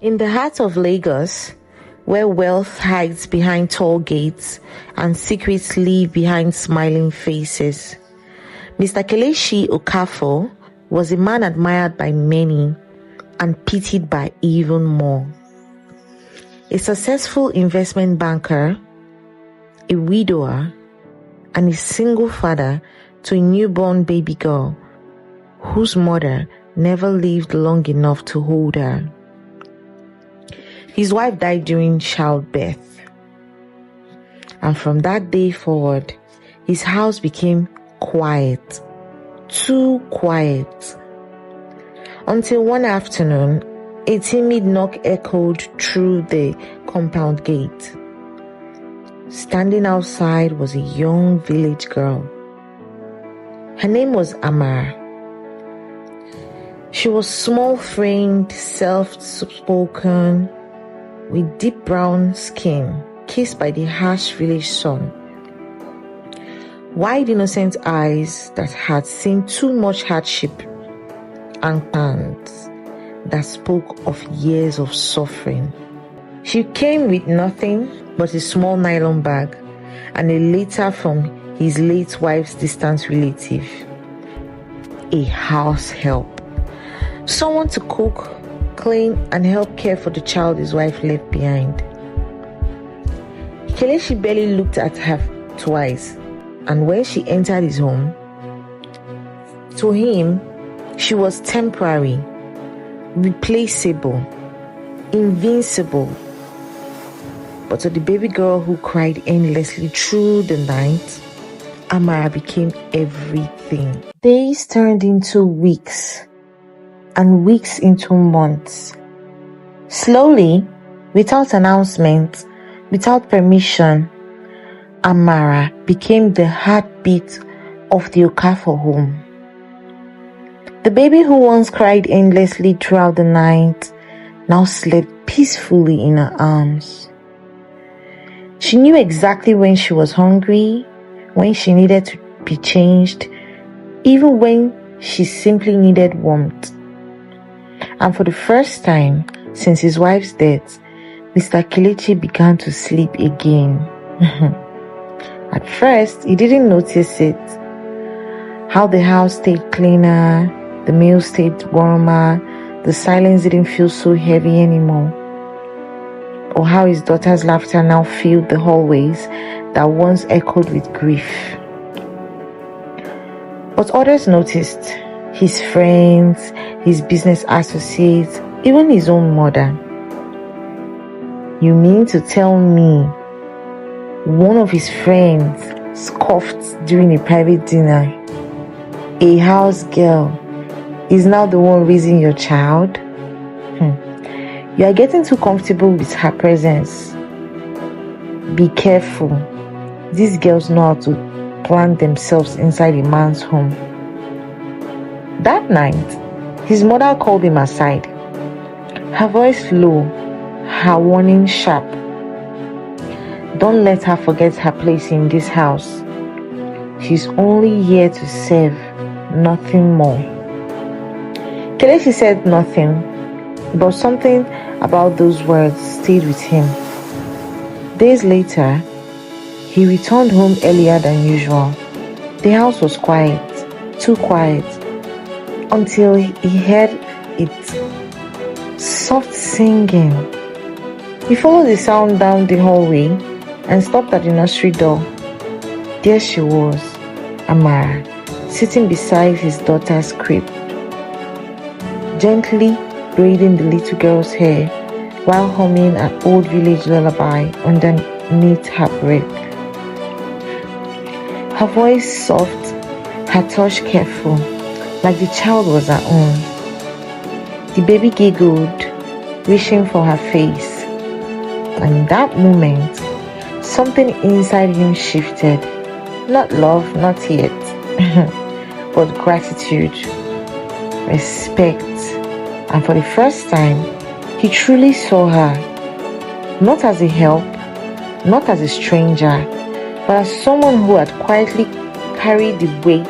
In the heart of Lagos, where wealth hides behind tall gates and secrets live behind smiling faces, Mr. Kelechi Okafor was a man admired by many and pitied by even more. A successful investment banker, a widower, and a single father to a newborn baby girl whose mother never lived long enough to hold her. His wife died during childbirth, and from that day forward, his house became quiet, too quiet, until one afternoon, a timid knock echoed through the compound gate. Standing outside was a young village girl. Her name was Amara. She was small-framed, soft-spoken, with deep brown skin, kissed by the harsh village sun. Wide, innocent eyes that had seen too much hardship, and hands that spoke of years of suffering. She came with nothing but a small nylon bag and a letter from his late wife's distant relative. A house help. Someone to cook, clean, and help care for the child his wife left behind. Kelechi barely looked at her twice, and when she entered his home, to him, she was temporary, replaceable, invincible. But to the baby girl who cried endlessly through the night, Amara became everything. Days turned into weeks, and weeks into months. Slowly, without announcement, without permission, Amara became the heartbeat of the Okafor home. The baby who once cried endlessly throughout the night now slept peacefully in her arms. She knew exactly when she was hungry, when she needed to be changed, even when she simply needed warmth. And for the first time since his wife's death, Mr. Kelechi began to sleep again. At first, he didn't notice it. How the house stayed cleaner, the meal stayed warmer, the silence didn't feel so heavy anymore. Or how his daughter's laughter now filled the hallways that once echoed with grief. But others noticed. His friends, his business associates, even his own mother. You mean to tell me one of his friends scoffed during a private dinner? A house girl is now the one raising your child? You are getting too comfortable with her presence. Be careful. These girls know how to plant themselves inside a man's home. That night, his mother called him aside. Her voice low, her warning sharp. Don't let her forget her place in this house. She's only here to serve, nothing more. Kelechi said nothing, but something about those words stayed with him. Days later, he returned home earlier than usual. The house was quiet, too quiet, until he heard its soft singing. He followed the sound down the hallway and stopped at the nursery door. There she was, Amara, sitting beside his daughter's crib, gently braiding the little girl's hair while humming an old village lullaby underneath her breath. Her voice soft, her touch careful, like the child was her own. The baby giggled, reaching for her face, and in that moment, something inside him shifted. Not love, not yet, but gratitude, respect, and for the first time, he truly saw her, not as a help, not as a stranger, but as someone who had quietly carried the weight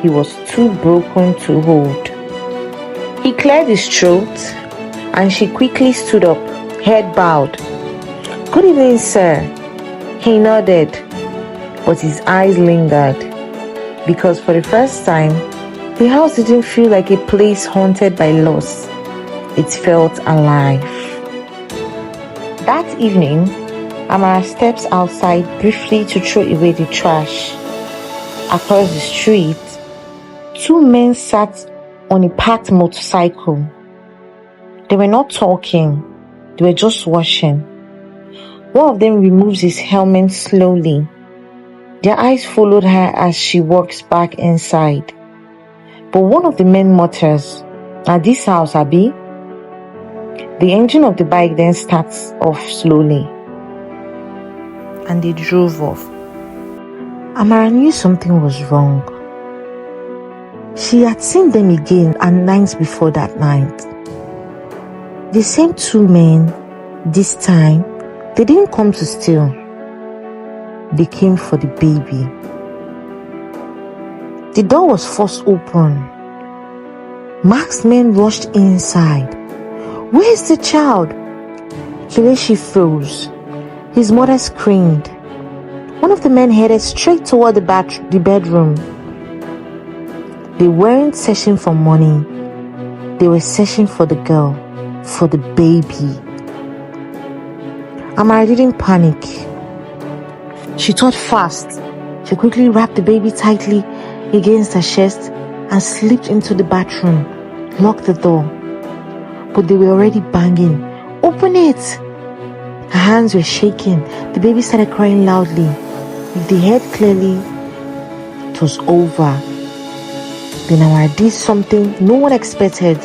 he was too broken to hold. He cleared his throat, and she quickly stood up, head bowed. "Good evening, sir." He nodded, but his eyes lingered, because for the first time, the house didn't feel like a place haunted by loss. It felt alive. That evening, Amara steps outside briefly to throw away the trash. Across the street, two men sat on a parked motorcycle. They were not talking, they were just watching. One of them removes his helmet slowly. Their eyes followed her as she walks back inside. But one of the men mutters, "At this house, Abi?" The engine of the bike then starts off slowly, and they drove off. Amara knew something was wrong. She had seen them again and nights before that night. The same two men, this time, they didn't come to steal. They came for the baby. The door was forced open. Masked men rushed inside. "Where's the child?" Kelechi froze. His mother screamed. One of the men headed straight toward the bedroom. They weren't searching for money. They were searching for the girl, for the baby. Amara didn't panic. She thought fast. She quickly wrapped the baby tightly against her chest and slipped into the bathroom, locked the door. But they were already banging. "Open it!" Her hands were shaking. The baby started crying loudly. If they heard clearly, it was over. Then Amara did something no one expected.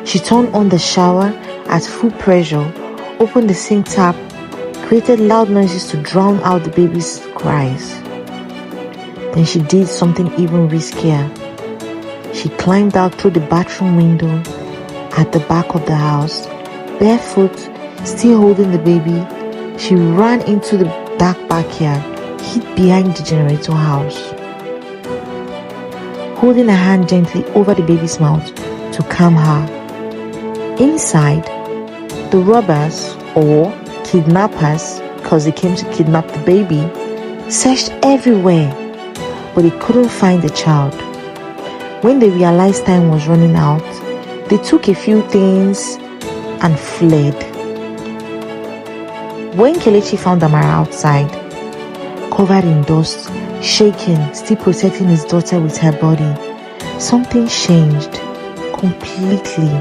She turned on the shower at full pressure, opened the sink tap, created loud noises to drown out the baby's cries. Then she did something even riskier. She climbed out through the bathroom window at the back of the house. Barefoot, still holding the baby, she ran into the dark backyard, hid behind the generator house, holding her hand gently over the baby's mouth to calm her. Inside, the robbers, or kidnappers, because they came to kidnap the baby, searched everywhere, but they couldn't find the child. When they realized time was running out, they took a few things and fled. When Kelechi found Amara outside, covered in dust, shaking, still protecting his daughter with her body, something changed completely.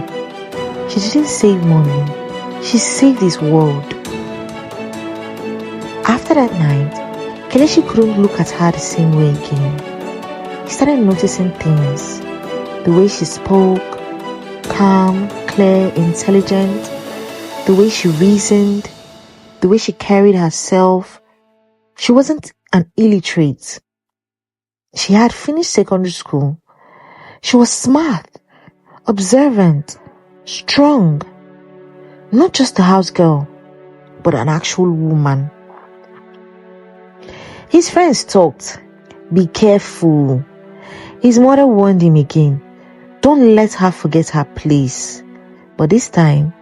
She didn't save money, she saved his world. After that night, Kelechi couldn't look at her the same way again. He started noticing things. The way she spoke, calm, clear, intelligent. The way she reasoned. The way she carried herself. She wasn't an illiterate. She had finished secondary school. She was smart, observant, strong. Not just a house girl, but an actual woman. His friends talked, "Be careful." His mother warned him again, "Don't let her forget her place." But this time,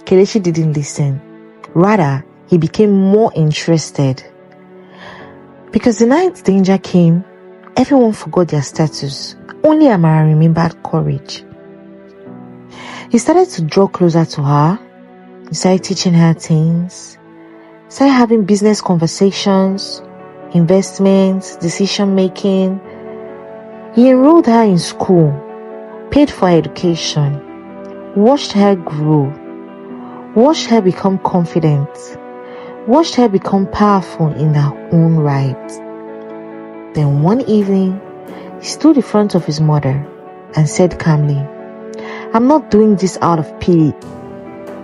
Kelechi didn't listen. Rather, he became more interested. Because the night danger came, everyone forgot their status. Only Amara remembered courage. He started to draw closer to her. He started teaching her things. Started having business conversations, investments, decision making. He enrolled her in school, paid for her education, watched her grow, watched her become confident, watched her become powerful in her own right. Then one evening, he stood in front of his mother and said calmly, "I'm not doing this out of pity.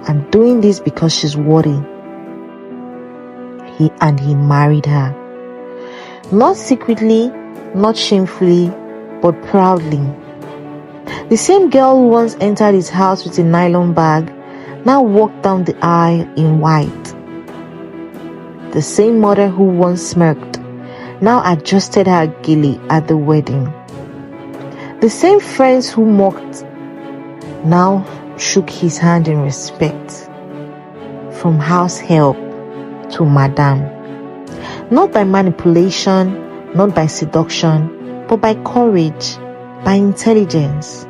I'm doing this because she's worthy." He married her. Not secretly, not shamefully, but proudly. The same girl who once entered his house with a nylon bag now walked down the aisle in white. The same mother who once smirked now adjusted her gilly at the wedding. The same friends who mocked now shook his hand in respect, from house help to madam. Not by manipulation, not by seduction, but by courage, by intelligence,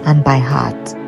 and by heart.